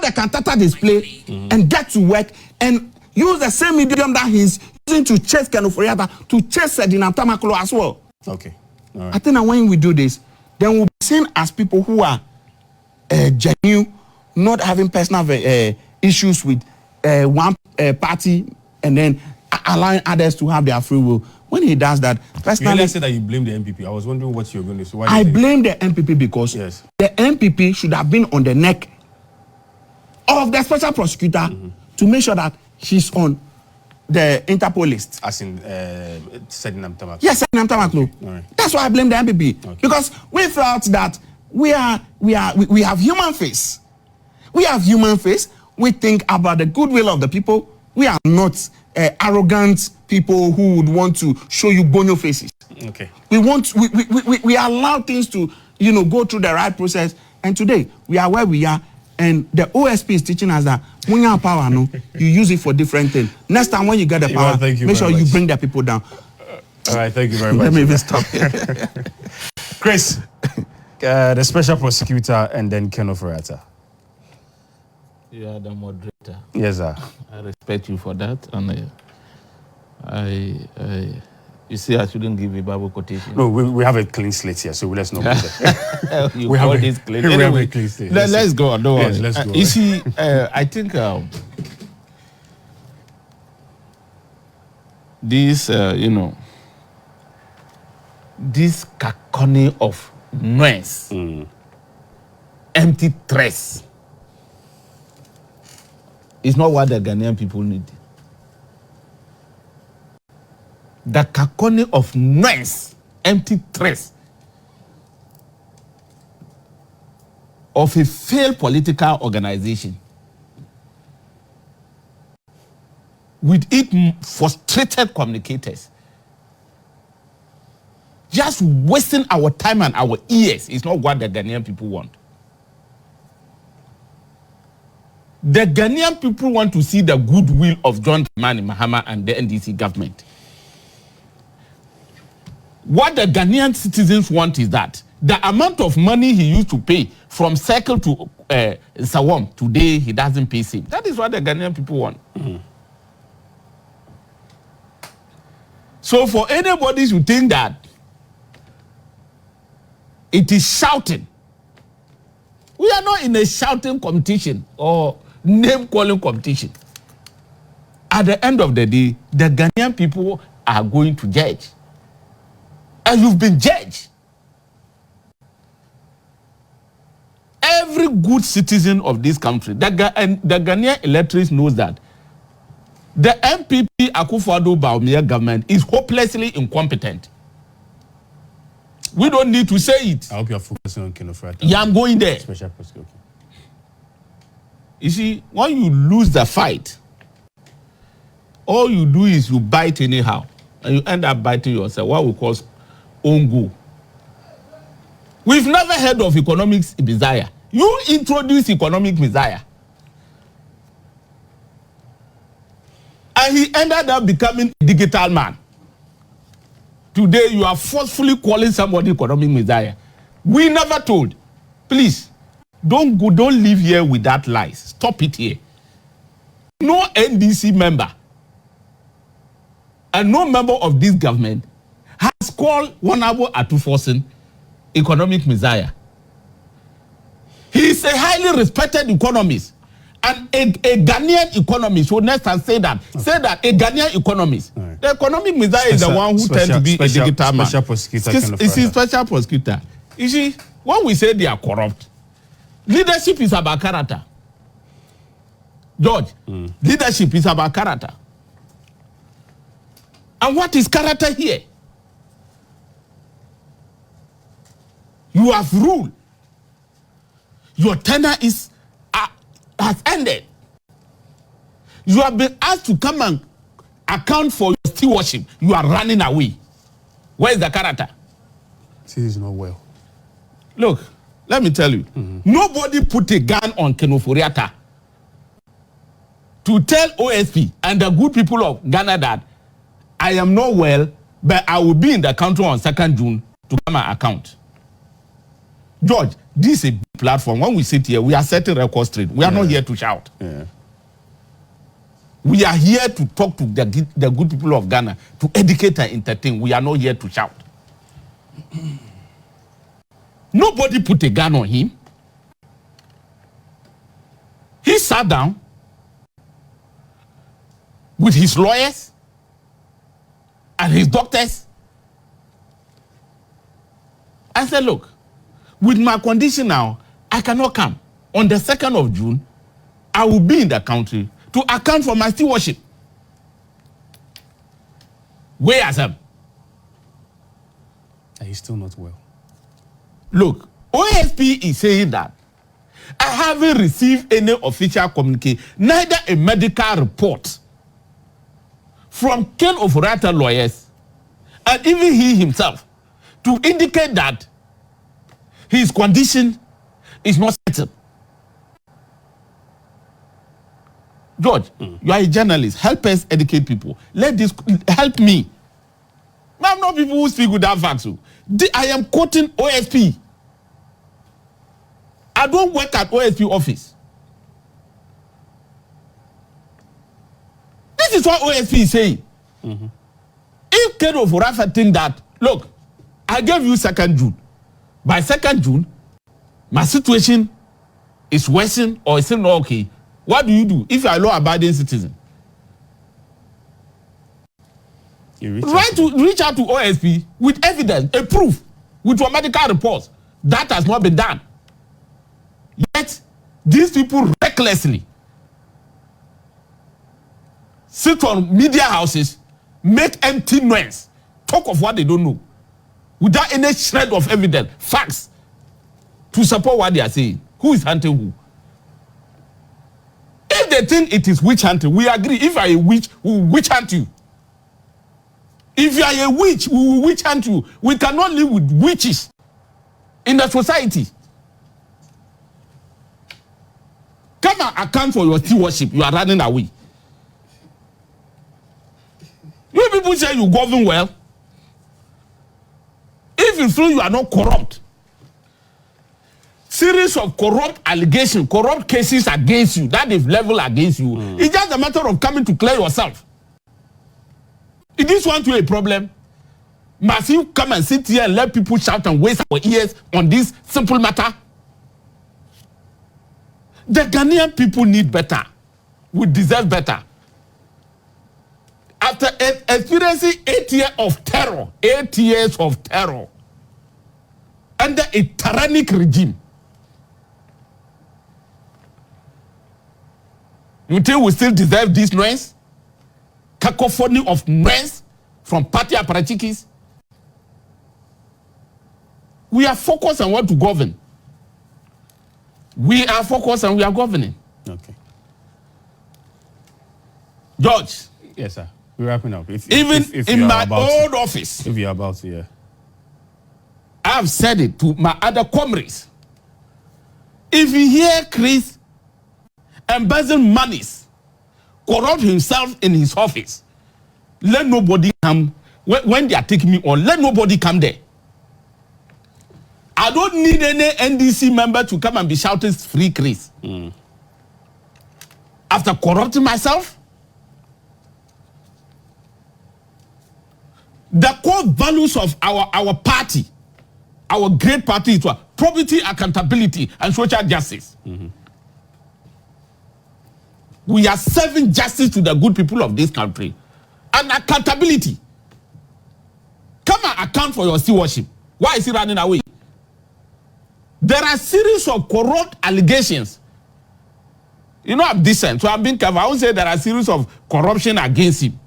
the cantata display and get to work and use the same medium that he's using to chase Ofori Atta, to chase Sedinam Tamaklo as well. Okay. All right. I think that when we do this, then we'll be seen as people who are genuine, not having personal issues with one party and then allowing others to have their free will. When he does that, personally, you said that you blame the MPP. I was wondering what you're going to say. Why I blame the MPP because the MPP should have been on the neck of the special prosecutor to make sure that she's on the Interpol list. As in Sedinam Tamaklo. Yes, Sedinam Tamaklo. Right. That's why I blame the MPP because we felt that we have human face. We have human face. We think about the goodwill of the people. We are not arrogant people who would want to show you bonyo faces. Okay. We allow things to go through the right process. And today we are where we are. And the OSP is teaching us that when you have power, you use it for different things. Next time when you get the power, make sure you bring the people down. All right, thank you very much. Let me even stop here. Chris, the special prosecutor and then Ofori Atta. You are the moderator. Yes, sir. I respect you for that. And you see, I shouldn't give a Bible quotation. No, we have a clean slate here, so let's not go there. We have this clean. We have a clean slate. Let's go on. Yes, let's go. You see, I think this, this cacophony of noise, empty threats, is not what the Ghanaian people need. The cacophony of noise, empty threats of a failed political organization with its frustrated communicators just wasting our time and our ears is not what the Ghanaian people want. The Ghanaian people want to see the goodwill of John Dramani Mahama and the NDC government. What the Ghanaian citizens want is that the amount of money he used to pay from Circle to Sawam, today he doesn't pay same. That is what the Ghanaian people want. So for anybody to think that it is shouting, we are not in a shouting competition or name-calling competition. At the end of the day, the Ghanaian people are going to judge. And you've been judged. Every good citizen of this country, the Ghanaian electorate knows that the MPP Akufo-Addo Bawumia government is hopelessly incompetent. We don't need to say it. I hope you are focusing on Ofori Atta. Yeah, I'm going there. Special prosecutor. You see, when you lose the fight, all you do is you bite anyhow. And you end up biting yourself, what we call own goal. We've never heard of economics messiah. You introduce economic messiah. And he ended up becoming a digital man. Today you are forcefully calling somebody economic messiah. We never told. Please, don't live here with that lies. Stop it here. No NDC member and no member of this government has called Honorable Atuforsen economic messiah. He is a highly respected economist. And a Ghanaian economist would next say that a Ghanaian economist, the economic messiah is the one who tends to be a digital man. Special prosecutor. It's a special prosecutor. You see, when we say they are corrupt, leadership is about character. George, leadership is about character. And what is character here? You have ruled. Your tenure has ended. You have been asked to come and account for your stewardship. You are running away. Where is the character? This is not well. Look, let me tell you. Nobody put a gun on Ofori Atta to tell OSP and the good people of Ghana that I am not well, but I will be in the country on 2nd June to come and account. George, this is a big platform. When we sit here, we are setting record straight. We are not here to shout. Yeah. We are here to talk to the good people of Ghana, to educate and entertain. We are not here to shout. Nobody put a gun on him. He sat down with his lawyers and his doctors and said, look, with my condition now, I cannot come. On the 2nd of June, I will be in the country to account for my stewardship. Where is him? And he's still not well. Look, OSP is saying that I haven't received any official communique, neither a medical report from Ken Ofori Atta lawyers, and even he himself, to indicate that his condition is not settled. George, you are a journalist. Help us educate people. Let this help me. I'm not people who speak without facts. I am quoting OSP. I don't work at OSP office. This is what OSP is saying. If Ken Ofori Atta think that, look, I gave you 2nd June. By 2nd June, my situation is worsened or is still not okay. What do you do if you are a law-abiding citizen? You Reach out to OSP with evidence, a proof, with your medical reports. That has not been done. Yet, these people recklessly sit on media houses, make empty noise, talk of what they don't know, without any shred of evidence, facts, to support what they are saying. Who is hunting who? If they think it is witch hunting, we agree. If you are a witch, we will witch hunt you. If you are a witch, we will witch hunt you. We cannot live with witches in the society. Come and account for your stewardship. You are running away. You people say you govern well. If you feel you are not corrupt, series of corrupt allegations, corrupt cases against you, that is level against you. It's just a matter of coming to clear yourself. Is this one to a problem? Must you come and sit here and let people shout and waste our ears on this simple matter? The Ghanaian people need better. We deserve better. After experiencing 8 years of terror, 8 years of terror, under a tyrannic regime, you think we still deserve this noise? Cacophony of noise from party apparatchiks? We are focused on what to govern. We are focused and we are governing. Okay. George. Yes, sir. We're wrapping up. If in my old office, if you're about to, yeah. I've said it to my other comrades. If you hear Chris embezzle monies, corrupt himself in his office, let nobody come. When they are taking me on, let nobody come there. I don't need any NDC member to come and be shouting free Chris. After corrupting myself, the core values of our party, our great party, is what? Probity, accountability, and social justice. We are serving justice to the good people of this country. And accountability. Come and account for your stewardship. Why is he running away? There are a series of corrupt allegations. You know, I'm decent, so I'm being careful. I won't say there are a series of corruption against him.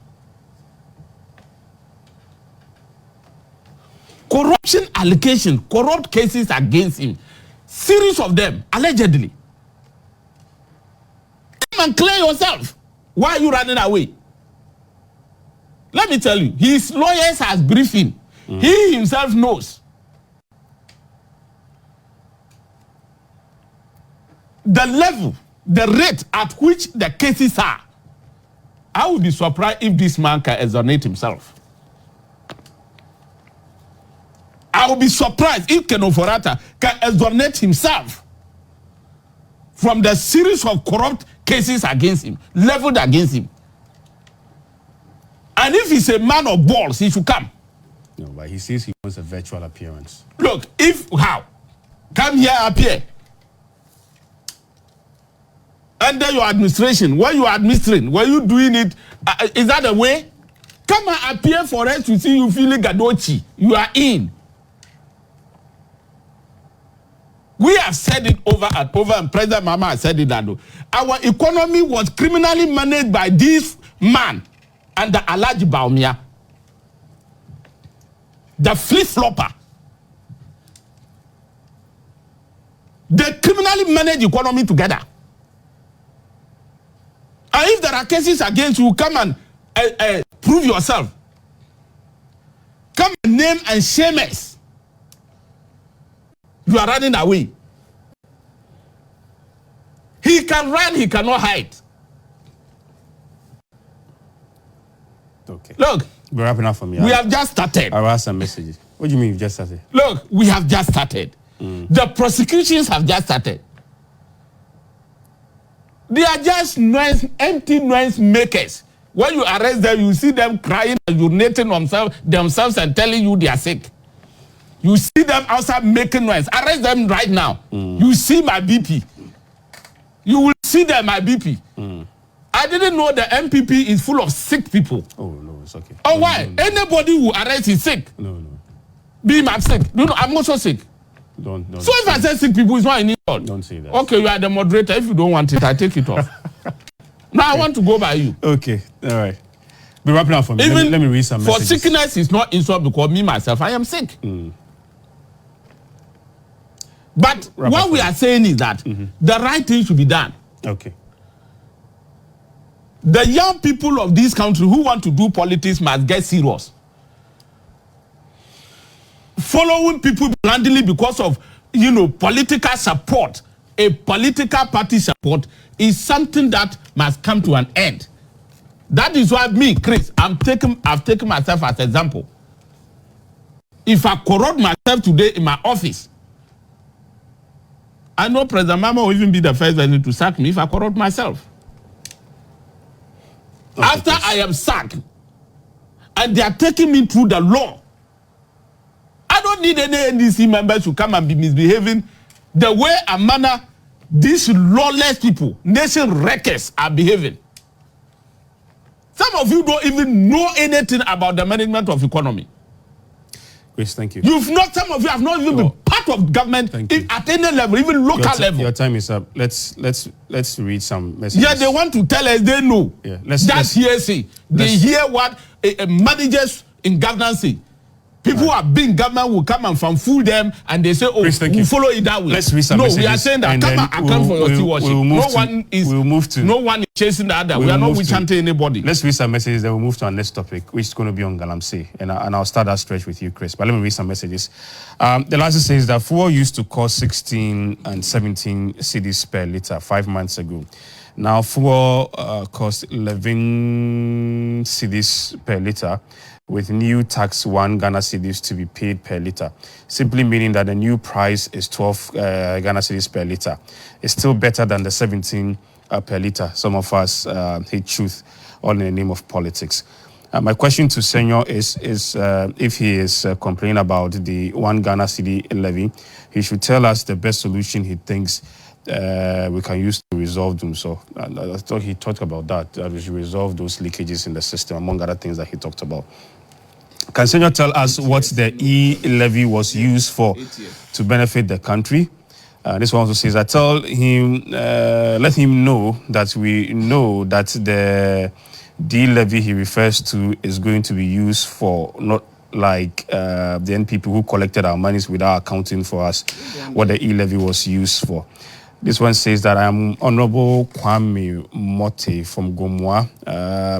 Corruption allegations, corrupt cases against him. Series of them, allegedly. Come and clear yourself. Why are you running away? Let me tell you, his lawyers has briefed him. He himself knows. The level, the rate at which the cases are. I would be surprised if this man can exonerate himself. I will be surprised if Ofori Atta can exonerate himself from the series of corrupt cases against him, leveled against him. And if he's a man of balls, he should come. No, but he says he wants a virtual appearance. Look, how? Come here, appear. Under your administration, when you are administering, when you doing it, is that the way? Come and appear for us to see you feeling gadochi. You are in. We have said it over and over, and President Mama has said it that our economy was criminally managed by this man under Alhaji Bawumia, the flip-flopper. They criminally manage economy together. And if there are cases against you, come and prove yourself. Come and name and shame us. You are running away. He can run, he cannot hide. Okay. Look, we're wrapping up for me. We have just started. I'll ask some messages. What do you mean you just started? Look, we have just started. The prosecutions have just started. They are just noise, empty noise makers. When you arrest them, you see them crying and urinating themselves and telling you they are sick. You see them outside making noise. Arrest them right now. You see my BP. You will see them, my BP. I didn't know the MPP is full of sick people. Oh, no, it's okay. Oh, why? No. Anybody who arrests is sick. No. Be I'm sick. No, I'm also sick. Don't. So if I say sick people, it's not an insult. Don't say that. Okay, you are the moderator. If you don't want it, I take it off. Now I want to go by you. Okay, all right. Be wrapping up for me. Even let me read some messages. For sickness, it's not insult because me, myself, I am sick. But what we are saying is that the right thing should be done. Okay. The young people of this country who want to do politics must get serious. Following people blindly because of, political support, a political party support is something that must come to an end. That is why me, Chris, I've taken myself as an example. If I corrupt myself today in my office, I know President Mama will even be the first person to sack me if I corrupt myself. Okay, after I am sacked, and they are taking me through the law, I don't need any NDC members to come and be misbehaving the way and manner these lawless people, nation wreckers, are behaving. Some of you don't even know anything about the management of economy. Chris, thank you. Some of you have not even been part of government at any level, even local level. Your time is up. Let's read some messages. Yeah, they want to tell us they know. Yeah, that's hearsay. They hear what managers in governance say. People who have been government will come and fool them, and they say, "Oh, Chris, we follow it that way." Let's read some messages. No, we are saying that come and account for your stewardship. No one is chasing the other. We are not witch-hunting anybody. Let's read some messages. Then we'll move to our next topic, which is going to be on Galamsey, and I'll start that stretch with you, Chris. But let me read some messages. The last says that fuel used to cost 16 and 17 cedis per liter 5 months ago. Now fuel costs 11 cedis per liter, with new tax 1 Ghana cedis to be paid per liter, simply meaning that the new price is 12 Ghana cedis per liter. It's still better than the 17 per liter. Some of us hate truth, all in the name of politics. My question to Senor is if he is complaining about the 1 Ghana cedi levy, he should tell us the best solution he thinks we can use to resolve them. So I thought he talked about that we should resolve those leakages in the system, among other things that he talked about. Can Senor tell us what the e-levy was used for to benefit the country? This one also says, let him know that we know that the D-levy he refers to is going to be used for not like the NPP who collected our monies without accounting for us what the e-levy was used for. This one says that I am Honorable Kwame Mote from Gomwa.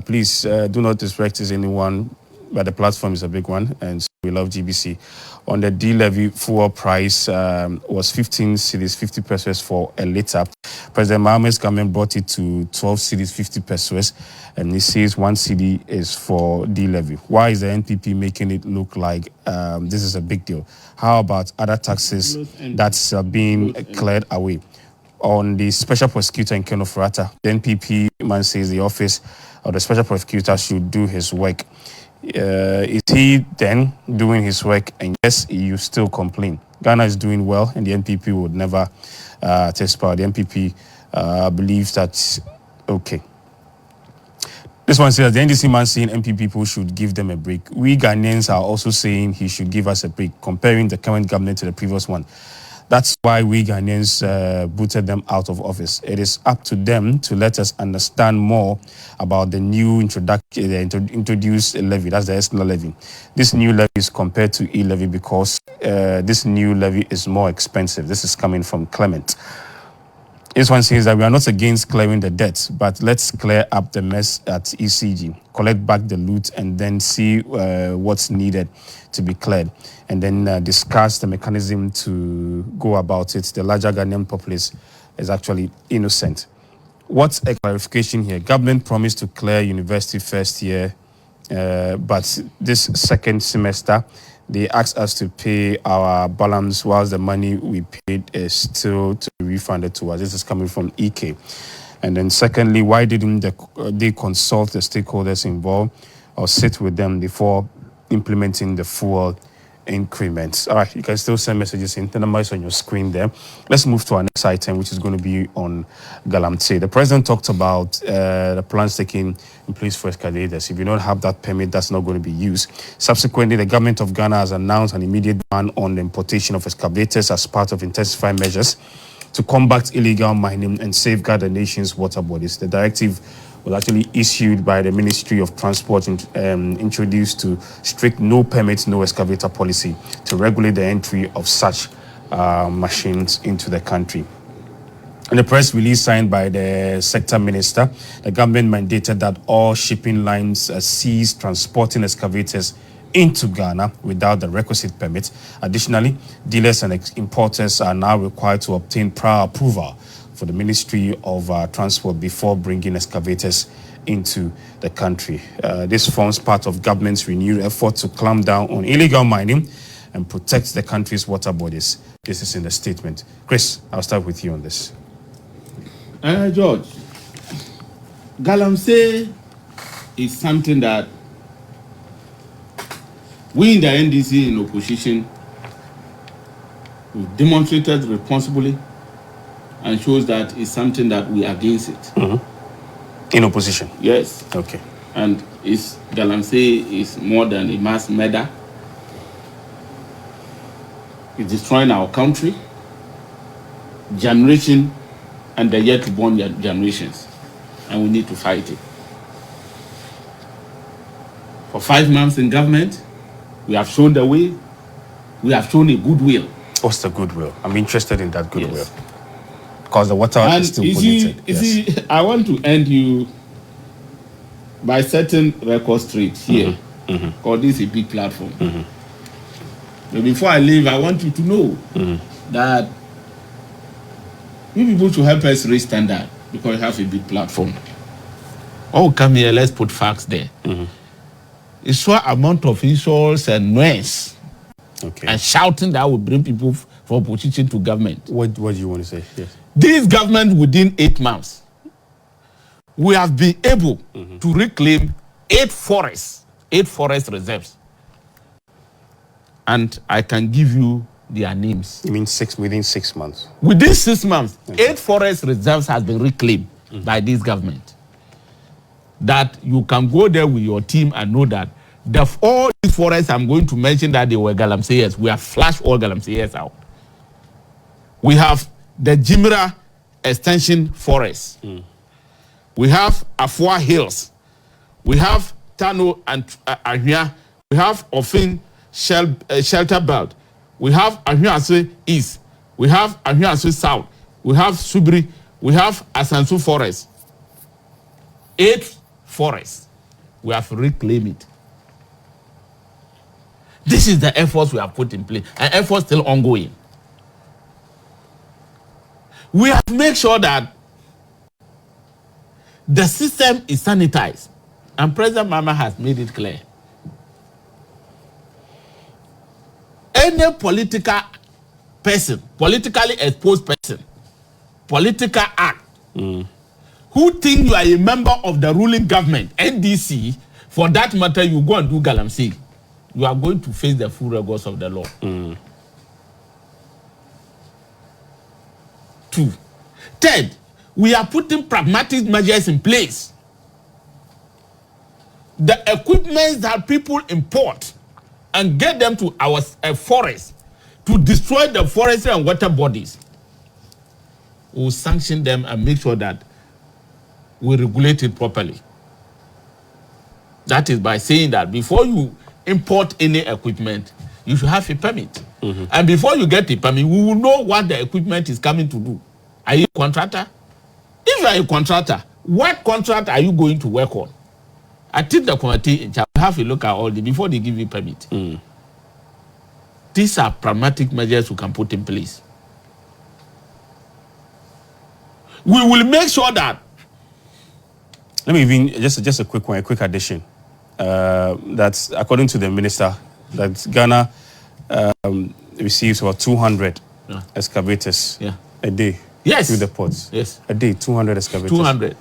Please do not disrespect anyone, but the platform is a big one, and We love GBC. On the D-levy, fuel price was 15 cedis, 50 pesos for a litre. President Mohammed's government brought it to 12 cedis, 50 pesos, and he says 1 cedi is for D-levy. Why is the NPP making it look like this is a big deal? How about other taxes that's being cleared away? On the special prosecutor in Ofori Atta, the NPP man says the office of the special prosecutor should do his work. Is he then doing his work? And yes, you still complain. Ghana is doing well, and the NPP would never test power. The NPP believes that, okay. This one says the NDC man saying NPP people should give them a break. We Ghanaians are also saying he should give us a break, comparing the current government to the previous one. That's why we Ghanaians booted them out of office. It is up to them to let us understand more about the new introduced levy. That's the ESLA levy. This new levy is compared to e-levy because this new levy is more expensive. This is coming from Clement. This one says that we are not against clearing the debt, but let's clear up the mess at ECG, collect back the loot, and then see what's needed to be cleared, and then discuss the mechanism to go about it. The larger Ghanaian populace is actually innocent. What's a clarification here? Government promised to clear university first year, but this second semester, they asked us to pay our balance whilst the money we paid is still to be refunded to us. This is coming from EK. And then secondly, why didn't they consult the stakeholders involved or sit with them before implementing the full increments? All right, you can still send messages in. The number is on your screen there. Let's move to our next item, which is going to be on Galamsey. The president talked about the plans taken in place for excavators. If you don't have that permit, that's not going to be used. Subsequently, the government of Ghana has announced an immediate ban on the importation of excavators as part of intensified measures to combat illegal mining and safeguard the nation's water bodies. The directive was actually issued by the Ministry of Transport and introduced to strict no permits, no excavator policy to regulate the entry of such machines into the country. In the press release signed by the sector minister, the government mandated that all shipping lines cease transporting excavators into Ghana without the requisite permit. Additionally, dealers and importers are now required to obtain prior approval for the Ministry of Transport before bringing excavators into the country. This forms part of government's renewed effort to clamp down on illegal mining and protect the country's water bodies. This is in the statement. Chris, I'll start with you on this. George, Galamsey is something that we in the NDC in opposition, we've demonstrated responsibly and shows that it's something that we are against it. In opposition? Yes. Okay. And Galamsey is more than a mass murder. It's destroying our country, generation, and the yet to born generations. And we need to fight it. For 5 months in government, we have shown the way. We have shown a goodwill. What's the goodwill? I'm interested in that goodwill. Yes. Because the water is still polluted. I want to end you by setting record straight here. Because this is a big platform. But before I leave, I want you to know that you people should help us raise standard because we have a big platform. Oh, come here, let's put facts there. It's short amount of insults and noise and shouting that will bring people from opposition to government. What do you want to say? Yes. This government, within 8 months, we have been able to reclaim 8 forest reserves. And I can give you their names. You mean within 6 months? Within 6 months, 8 forest reserves has been reclaimed by this government. That you can go there with your team and know that all these forests I'm going to mention that they were Galamseyers, we have flashed all Galamseyers out. We have the Jimra Extension Forest. We have Afua Hills. We have Tano and Ahia. We have Ofin Shelter Belt. We have Ahia East. We have Ahia South. We have Subri. We have Asansu Forest. 8 forests. We have reclaimed it. This is the efforts we have put in place, and efforts still ongoing. We have made sure that the system is sanitized, and President Mama has made it clear. Any political person, politically exposed person, political act, who think you are a member of the ruling government, NDC, for that matter, you go and do galamsey, you are going to face the full rigors of the law. 2. Third, we are putting pragmatic measures in place. The equipment that people import and get them to our forest to destroy the forest and water bodies, we will sanction them and make sure that we regulate it properly. That is by saying that before you import any equipment, you should have a permit. And before you get a permit, we will know what the equipment is coming to do. Are you a contractor? If you are a contractor, what contract are you going to work on? I think the committee in charge have a look at all this before they give you permit. These are pragmatic measures we can put in place. We will make sure that. Let me even just a quick one, a quick addition. That's according to the minister that Ghana receives about 200 excavators a day. Yes. Through the ports. Yes. A day, 200 excavators. 200.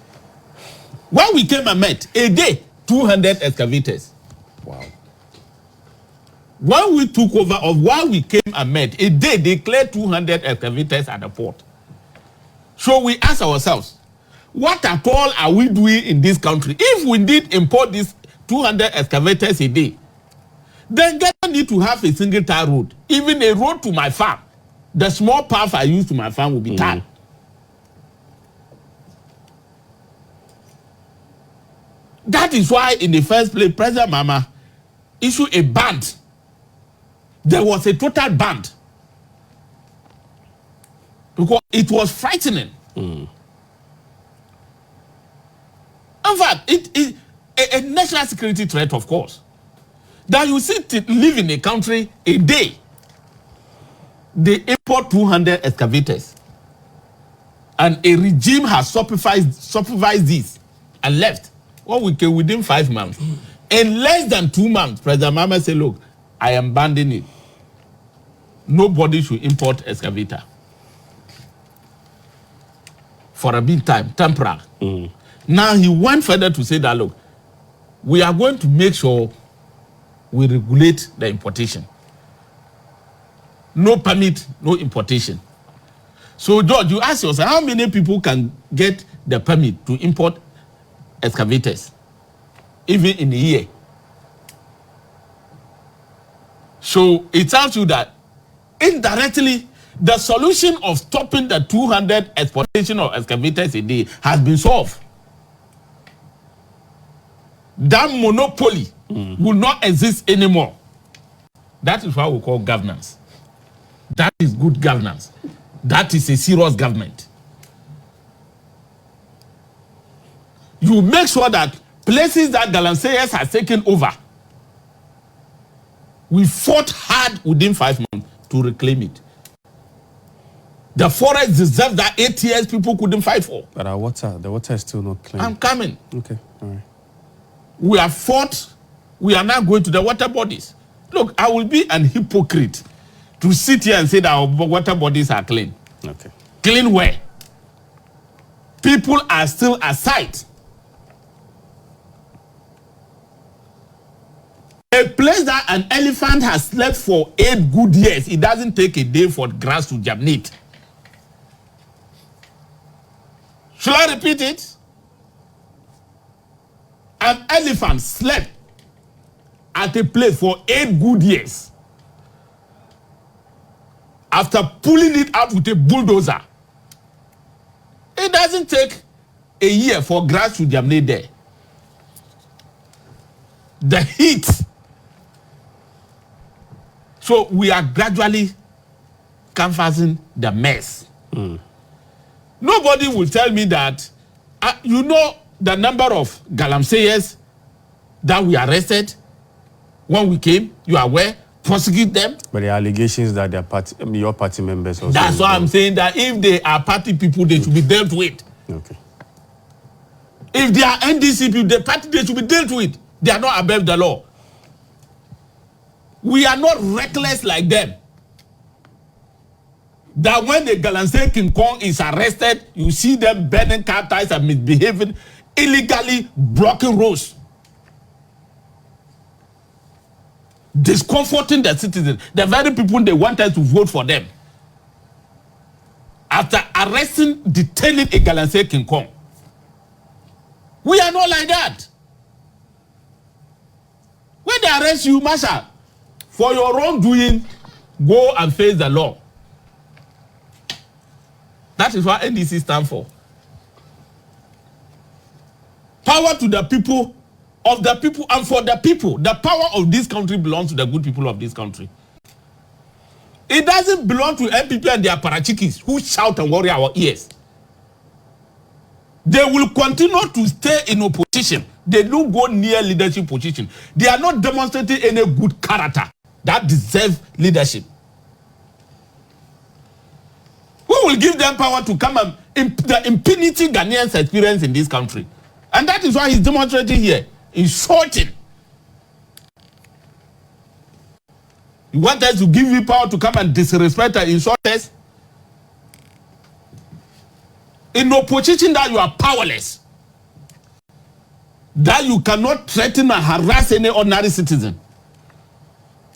When we came and met, a day, 200 excavators. Wow. When we took over, or while we came and met, a day they cleared 200 excavators at the port. So we ask ourselves, what at all are we doing in this country? If we did import these 200 excavators a day, then Ghana need to have a single tar road. Even a road to my farm, the small path I use to my farm will be tarred. That is why, in the first place, President Mama issued a ban. There was a total ban. Because it was frightening. In fact, it is a national security threat, of course. That you live in a country a day, they import 200 excavators. And a regime has supervised this and left. Well, we came within 5 months. In less than 2 months, President Mama said, look, I am banning it. Nobody should import excavator. For a big time, temporary. Now he went further to say that, look, we are going to make sure we regulate the importation. No permit, no importation. So, George, you ask yourself, how many people can get the permit to import excavators, even in a year? So it tells you that indirectly, the solution of stopping the 200 exportation of excavators a day has been solved. That monopoly will not exist anymore. That is what we call governance. That is good governance. That is a serious government. You make sure that places that Galanseyers has taken over, we fought hard within 5 months to reclaim it. The forest deserves that 8 years people couldn't fight for. But our water, the water is still not clean. I'm coming. Okay, all right. We have fought. We are now going to the water bodies. Look, I will be an hypocrite to sit here and say that our water bodies are clean. Okay. Clean where? People are still aside. A place that an elephant has slept for 8 good years, it doesn't take a day for grass to germinate. Shall I repeat it? An elephant slept at a place for 8 good years. After pulling it out with a bulldozer, it doesn't take a year for grass to germinate there. The heat. So we are gradually canvassing the mess. Nobody will tell me that, you know the number of Galamseyers that we arrested when we came, you are aware, prosecute them. But the allegations that they're your party members also. That's why I'm saying that if they are party people, they should be dealt with. Okay. If they are NDC people, the party, they should be dealt with. They are not above the law. We are not reckless like them. That when the Galamsey King Kong is arrested, you see them burning car tires and misbehaving, illegally blocking roads, discomforting the citizens, the very people they wanted to vote for them. After arresting, detaining a Galamsey King Kong. We are not like that. When they arrest you, Marshal, for your wrongdoing, go and face the law. That is what NDC stands for. Power to the people, of the people, and for the people. The power of this country belongs to the good people of this country. It doesn't belong to MPP and their parachikis who shout and worry our ears. They will continue to stay in opposition. They don't go near leadership position. They are not demonstrating any good character that deserves leadership. Who will give them power to come and the impunity Ghanaians experience in this country? And that is why he's demonstrating here, insulting. You want us to give you power to come and disrespect and insult us? In opposition that you are powerless. That you cannot threaten and harass any ordinary citizen.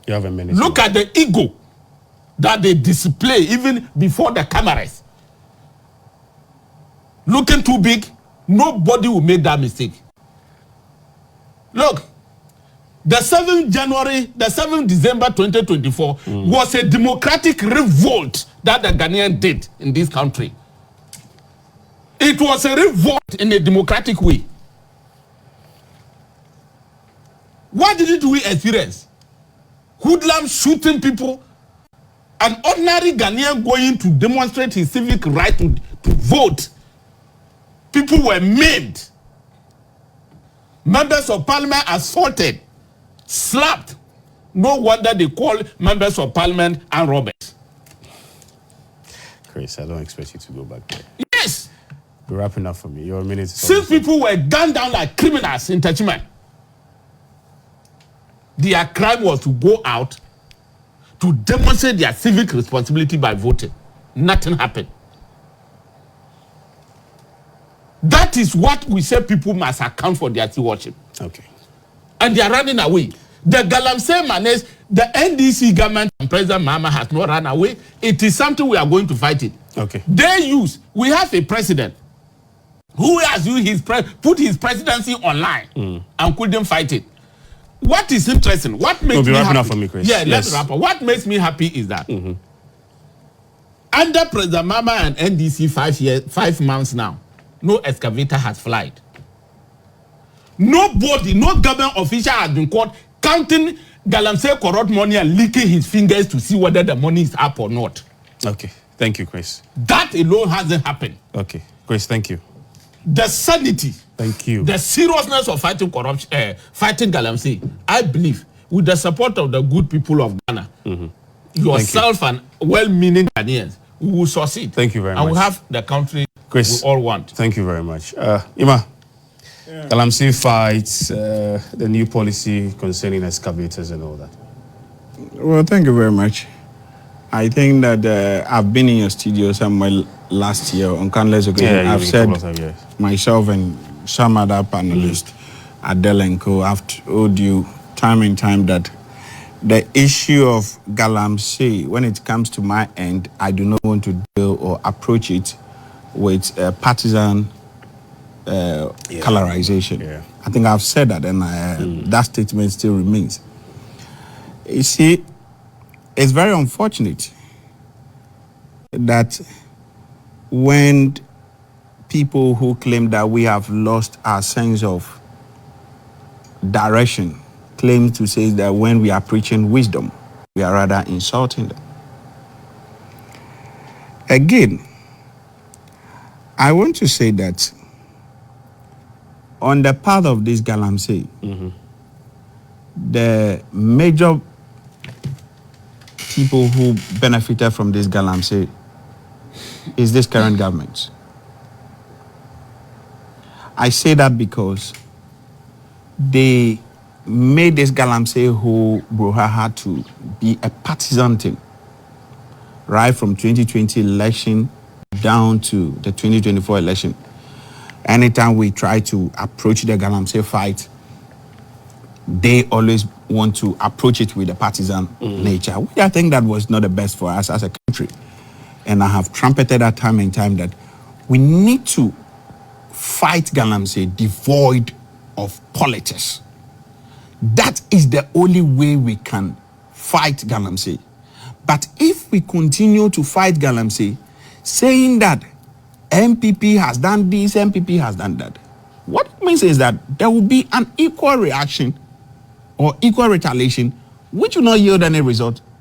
You have a minute. Look at the ego that they display even before the cameras. Looking too big, nobody will make that mistake. Look, the 7th December 2024 was a democratic revolt that the Ghanaians did in this country. It was a revolt in a democratic way. What did we experience? Hoodlums shooting people, an ordinary Ghanaian going to demonstrate his civic right to vote. People were maimed. Members of parliament assaulted, slapped. No wonder they call members of parliament armed robbers. Chris, I don't expect you to go back there. Yes. We're wrapping up for me. Your minute is Since people were gunned down like criminals in Techiman, their crime was to go out to demonstrate their civic responsibility by voting. Nothing happened. That is what we say people must account for their stewardship. Okay. And they are running away. The Galamsey Manes, the NDC government and President Mahama has not run away. It is something we are going to fight it. Okay. We have a president who has used put his presidency online and couldn't fight it. What is interesting? What makes me happy? Up for me, Chris. Yeah, let's wrap up. What makes me happy is that under President Mahama and NDC 5 months now, no excavator has flied. Nobody, no government official has been caught counting Galamsey corrupt money and licking his fingers to see whether the money is up or not. Okay. Thank you, Chris. That alone hasn't happened. Okay. Chris, thank you. The sanity, thank you, the seriousness of fighting corruption, fighting Galamsey, I believe, with the support of the good people of Ghana, yourself and well-meaning Ghanaians, we will succeed. Thank you very much. And we have the country Chris, we all want. Thank you very much. Ima, Galamsey fights, the new policy concerning excavators and all that. Well, thank you very much. I think that I've been in your studio somewhere last year on countless occasions. I've said myself and some other panelists, Adele and Co, have told you time and time that the issue of Galamsey, when it comes to my end, I do not want to deal or approach it with partisan colorization. Yeah. I think I've said that, and that statement still remains. You see, it's very unfortunate that when people who claim that we have lost our sense of direction claim to say that when we are preaching wisdom, we are rather insulting them. Again, I want to say that on the path of this Galamsey, the major people who benefited from this galamsey is this current government. I say that because they made this galamsey who Broha had to be a partisan thing, right from 2020 election down to the 2024 election. Anytime we try to approach the galamsey fight, they always want to approach it with a partisan nature, which I think that was not the best for us as a country. And I have trumpeted that time and time that we need to fight galamsey devoid of politics. That is the only way we can fight galamsey. But if we continue to fight galamsey, saying that MPP has done this, MPP has done that, what it means is that there will be an equal reaction or equal retaliation, which will not yield any result